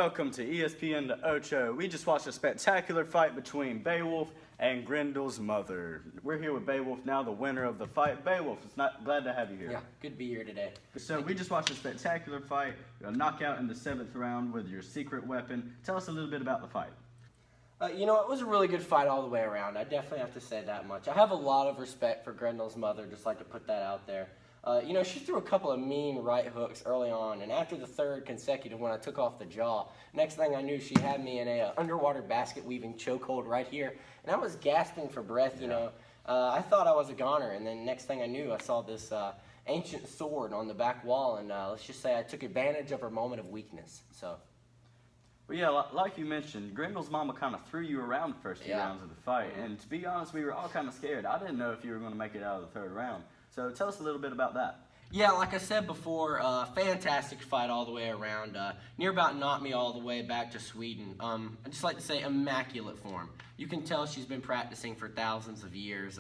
Welcome to ESPN The Ocho. We just watched a spectacular fight between Beowulf and Grendel's mother. We're here with Beowulf now, the winner of the fight. Beowulf, glad to have you here. Yeah, good to be here today. So we just watched a spectacular fight, a knockout in the 7th round with your secret weapon. Tell us a little bit about the fight. It was a really good fight all the way around. I definitely have to say that much. I have a lot of respect for Grendel's mother, just like to put that out there. She threw a couple of mean right hooks early on, and after the third consecutive one, I took off the jaw. Next thing I knew, she had me in a underwater basket weaving chokehold right here, and I was gasping for breath, I thought I was a goner, and then next thing I knew, I saw this ancient sword on the back wall, and let's just say I took advantage of her moment of weakness, so... Well, yeah, like you mentioned, Grendel's mama kind of threw you around the first few rounds of the fight, and to be honest, we were all kind of scared. I didn't know if you were going to make it out of the 3rd round. So tell us a little bit about that. Yeah, like I said before, fantastic fight all the way around. Near about knocked me all the way back to Sweden. I'd just like to say immaculate form. You can tell she's been practicing for thousands of years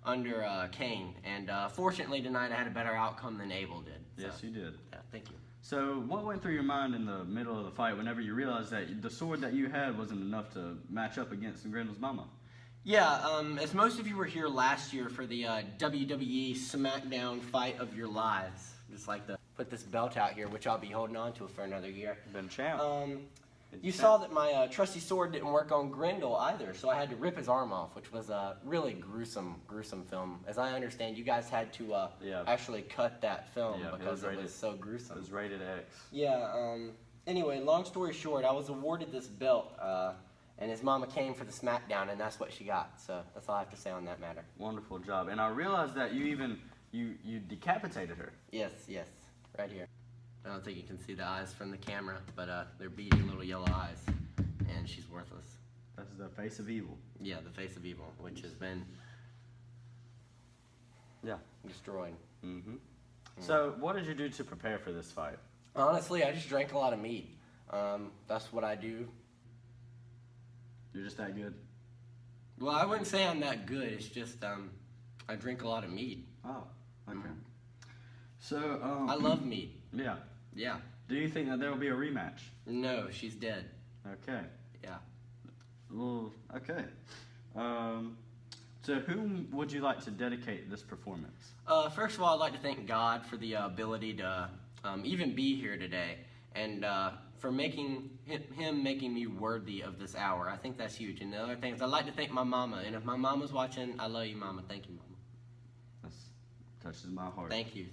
under Kane. And fortunately tonight I had a better outcome than Abel did. So, yes, you did. Yeah, thank you. So what went through your mind in the middle of the fight whenever you realized that the sword that you had wasn't enough to match up against Grendel's mama? Yeah, as most of you were here last year for the WWE SmackDown fight of your lives, just like to put this belt out here, which I'll be holding on to for another year. Been champ. You saw that my trusty sword didn't work on Grendel either, so I had to rip his arm off, which was a really gruesome film. As I understand, you guys had to actually cut that film because it was so gruesome. It was rated X. Yeah, anyway, long story short, I was awarded this belt, and his mama came for the SmackDown, and that's what she got. So that's all I have to say on that matter. Wonderful job. And I realized that you decapitated her. Yes, right here. I don't think you can see the eyes from the camera, but they're beady little yellow eyes, and she's worthless. That's the face of evil. Yeah, the face of evil, which has been destroyed. Mm-hmm. So what did you do to prepare for this fight? Honestly, I just drank a lot of mead. That's what I do. You're just that good? Well, I wouldn't say I'm that good. It's just I drink a lot of mead. Oh, okay. So I love mead. Yeah. Yeah. Do you think that there will be a rematch? No, she's dead. Okay. Yeah. Well, okay. To whom would you like to dedicate this performance? First of all, I'd like to thank God for the ability to even be here today, and for making me worthy of this hour. I think that's huge. And the other thing is I'd like to thank my mama, and if my mama's watching, I love you, mama. Thank you, mama. That touches my heart. Thank you.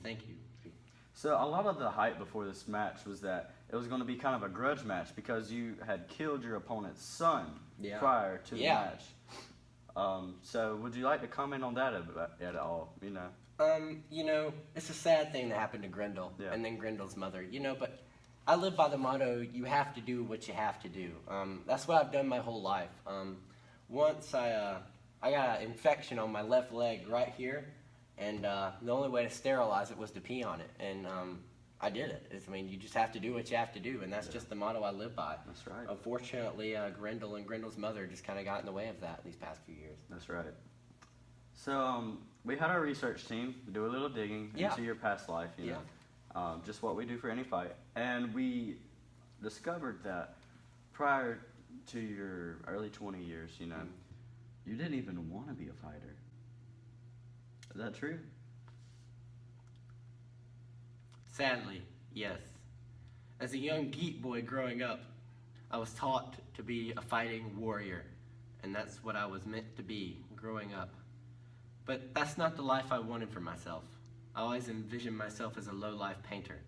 So a lot of the hype before this match was that it was going to be kind of a grudge match because you had killed your opponent's son prior to the match. So would you like to comment on that at all? It's a sad thing that happened to Grendel and then Grendel's mother. But I live by the motto, you have to do what you have to do. That's what I've done my whole life. Once I got an infection on my left leg right here, and the only way to sterilize it was to pee on it, and I did it. You just have to do what you have to do, and that's just the motto I live by. That's right. Unfortunately, Grendel and Grendel's mother just kind of got in the way of that these past few years. That's right. So we had our research team do a little digging into your past life, you know, just what we do for any fight, and we discovered that prior to your early 20 years, you didn't even want to be a fighter. Is that true? Sadly, yes. As a young geek boy growing up, I was taught to be a fighting warrior, and that's what I was meant to be growing up. But that's not the life I wanted for myself. I always envisioned myself as a low-life painter.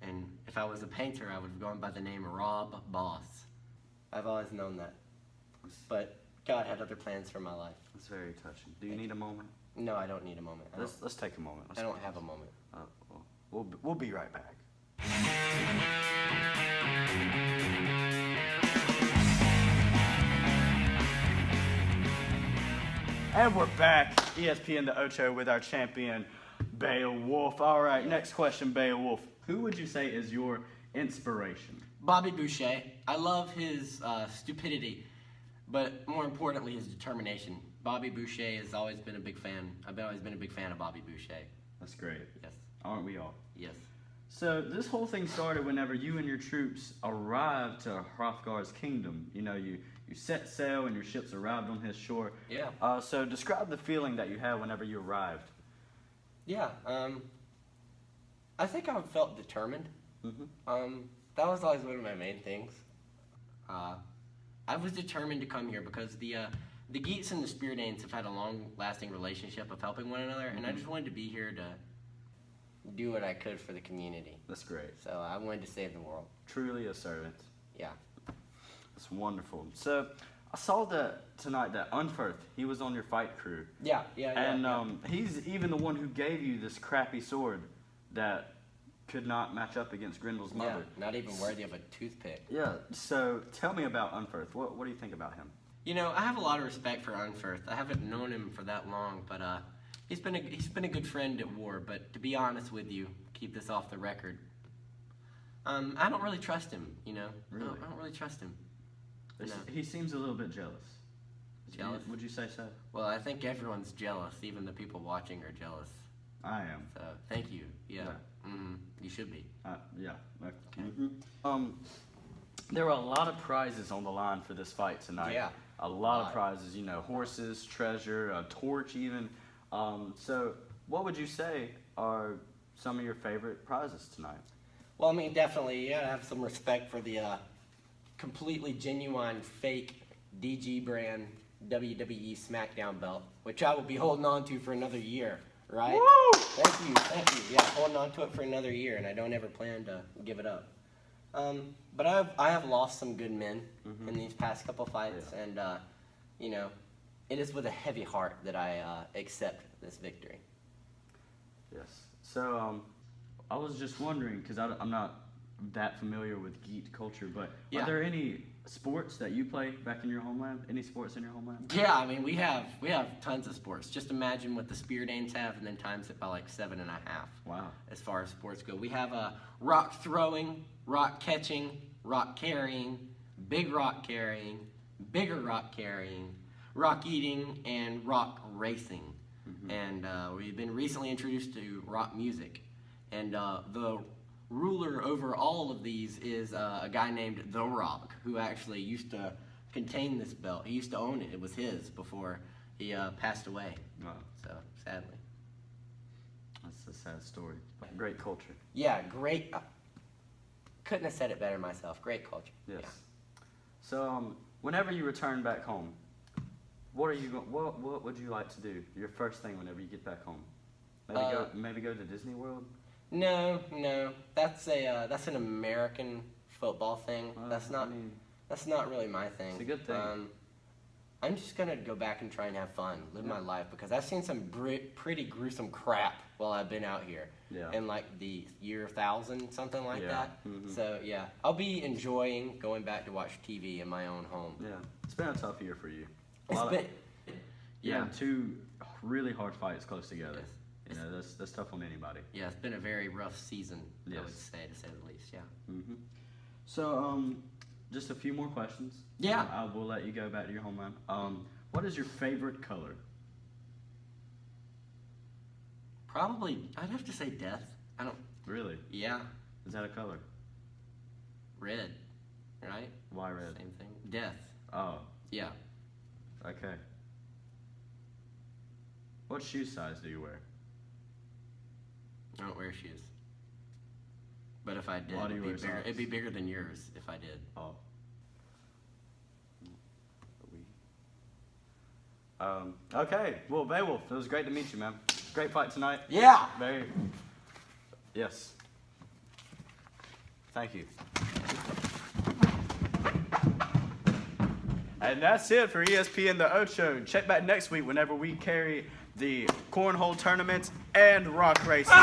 And if I was a painter, I would have gone by the name Rob Boss. I've always known that. But God had other plans for my life. That's very touching. Do you need a moment? No, I don't need a moment. Let's take a moment. I don't have a moment. We'll be right back. And we're back, ESPN The Ocho with our champion, Beowulf. All right, next question, Beowulf. Who would you say is your inspiration? Bobby Boucher. I love his stupidity, but more importantly, his determination. Bobby Boucher has always been a big fan. I've always been a big fan of Bobby Boucher. That's great. Yes. Aren't we all? Yes. So this whole thing started whenever you and your troops arrived to Hrothgar's kingdom. You know, you set sail and your ships arrived on his shore. Yeah. So describe the feeling that you had whenever you arrived. Yeah. I think I felt determined. Mm-hmm. That was always one of my main things. I was determined to come here because the Geats and the Speardanes have had a long-lasting relationship of helping one another, and I just wanted to be here to do what I could for the community. That's great. So I wanted to save the world. Truly a servant. Yeah. That's wonderful. So I saw that tonight that Unferth, he was on your fight crew. Yeah. And he's even the one who gave you this crappy sword that could not match up against Grendel's mother. Yeah, not even worthy of a toothpick. Yeah, so tell me about Unferth. What do you think about him? You know, I have a lot of respect for Unferth. I haven't known him for that long, but he's been a good friend at war. But to be honest with you, keep this off the record. I don't really trust him. You know, really? I don't really trust him. No. He seems a little bit jealous. Jealous? Would you say so? Well, I think everyone's jealous. Even the people watching are jealous. I am. So thank you. Yeah. You should be. Yeah. Okay. Mm-hmm. There were a lot of prizes on the line for this fight tonight. Yeah. A lot of prizes, you know, horses, treasure, a torch even. So what would you say are some of your favorite prizes tonight? Well, I mean, definitely, you gotta have some respect for the completely genuine, fake DG brand WWE SmackDown belt, which I will be holding on to for another year, right? Woo! Thank you. Yeah, holding on to it for another year, and I don't ever plan to give it up. But I have lost some good men in these past couple fights, and you know, it is with a heavy heart that I accept this victory. Yes. So I was just wondering, because I'm not that familiar with Geat culture, but are there any sports that you play back in your homeland? Any sports in your homeland? Yeah, I mean, we have tons of sports. Just imagine what the Speardanes have, and then times it by like 7.5. Wow. As far as sports go, we have rock throwing, rock catching, rock carrying, big rock carrying, bigger rock carrying, rock eating, and rock racing. And we've been recently introduced to rock music. And the ruler over all of these is a guy named The Rock, who actually used to contain this belt. He used to own it. It was his before he passed away. Wow. So, sadly. That's a sad story. Great culture. Yeah, great. Couldn't have said it better myself. Great culture. Yes. Yeah. So, whenever you return back home, what would you like to do? Your first thing whenever you get back home? Maybe go to Disney World? No. That's an American football thing. That's not really my thing. It's a good thing. I'm just gonna go back and try and have fun, live my life, because I've seen some pretty gruesome crap while I've been out here. Yeah. In like the year 1000, something like that. Mm-hmm. So yeah, I'll be enjoying going back to watch TV in my own home. Yeah, it's been a tough year for you. Yeah. Two really hard fights close together. Yes. You know, that's tough on anybody. Yeah, it's been a very rough season, Yes. I would say, to say the least, yeah. Mm-hmm. So, just a few more questions. Yeah. I will let you go back to your homeland. What is your favorite color? Probably, I'd have to say death. I don't... Really? Yeah. Is that a color? Red, right? Why red? Same thing. Death. Oh. Yeah. Okay. What shoe size do you wear? I don't wear shoes. But if I did, Why do you wear socks? it'd be bigger than yours if I did. Oh. Okay. Well, Beowulf, it was great to meet you, man. Great fight tonight. Yeah! Yes. Thank you. And that's it for ESPN The Ocho. Check back next week whenever we carry the cornhole tournament and rock racing.